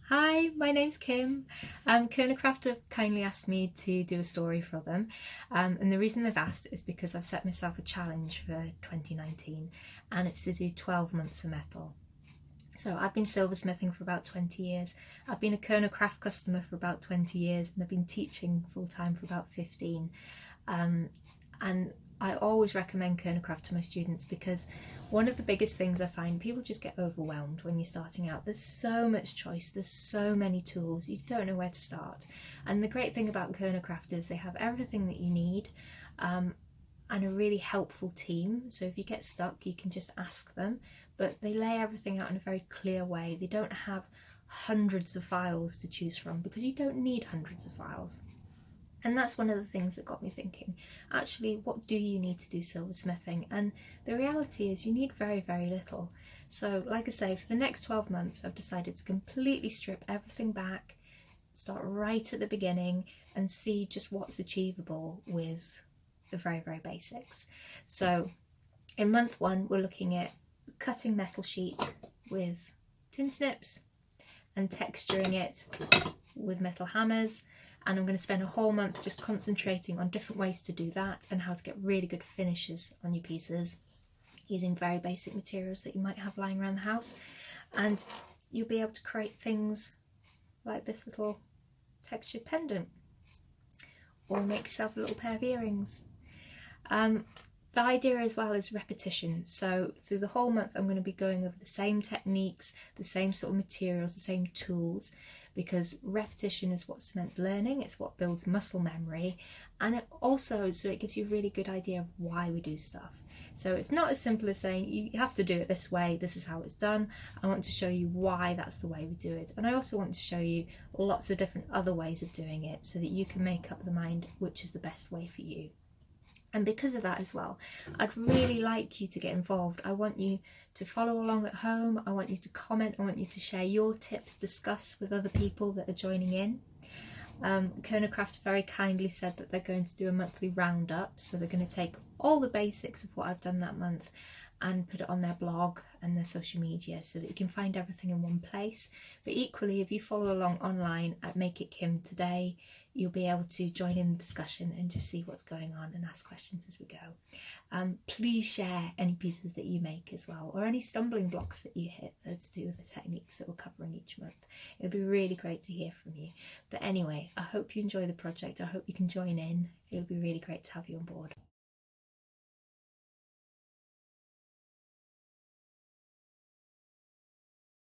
Hi, my name's Kim. Kernowcraft have kindly asked me to do a story for them, and the reason they've asked is because I've set myself a challenge for 2019, and it's to do 12 months of metal. So I've been silversmithing for about 20 years, I've been a Kernowcraft customer for about 20 years, and I've been teaching full-time for about 15. And I always recommend Kernowcraft to my students because one of the biggest things I find, people just get overwhelmed when you're starting out. There's so much choice, there's so many tools, you don't know where to start. And the great thing about Kernowcraft is they have everything that you need, and a really helpful team. So if you get stuck, you can just ask them, but they lay everything out in a very clear way. They don't have hundreds of files to choose from because you don't need hundreds of files. And that's one of the things that got me thinking, actually, what do you need to do silversmithing? And the reality is you need very, very little. So like I say, for the next 12 months, I've decided to completely strip everything back, start right at the beginning and see just what's achievable with the very, very basics. So in month 1, we're looking at cutting metal sheet with tin snips and texturing it with metal hammers. And I'm going to spend a whole month just concentrating on different ways to do that and how to get really good finishes on your pieces using very basic materials that you might have lying around the house. And you'll be able to create things like this little textured pendant, or make yourself a little pair of earrings. The idea as well is repetition. So through the whole month I'm going to be going over the same techniques, the same sort of materials, the same tools, because repetition is what cements learning, it's what builds muscle memory, and it also, so it gives you a really good idea of why we do stuff. So it's not as simple as saying you have to do it this way, this is how it's done. I want to show you why that's the way we do it, and I also want to show you lots of different other ways of doing it so that you can make up the mind which is the best way for you. And because of that as well, I'd really like you to get involved. I want you to follow along at home. I want you to comment. I want you to share your tips, discuss with other people that are joining in. Kernowcraft very kindly said that they're going to do a monthly roundup. So they're going to take all the basics of what I've done that month and put it on their blog and their social media so that you can find everything in one place. But equally, if you follow along online at Make It Kim Today, you'll be able to join in the discussion and just see what's going on and ask questions as we go. Please share any pieces that you make as well, or any stumbling blocks that you hit to do with the techniques that we're covering each month. It would be really great to hear from you. But anyway, I hope you enjoy the project. I hope you can join in. It would be really great to have you on board.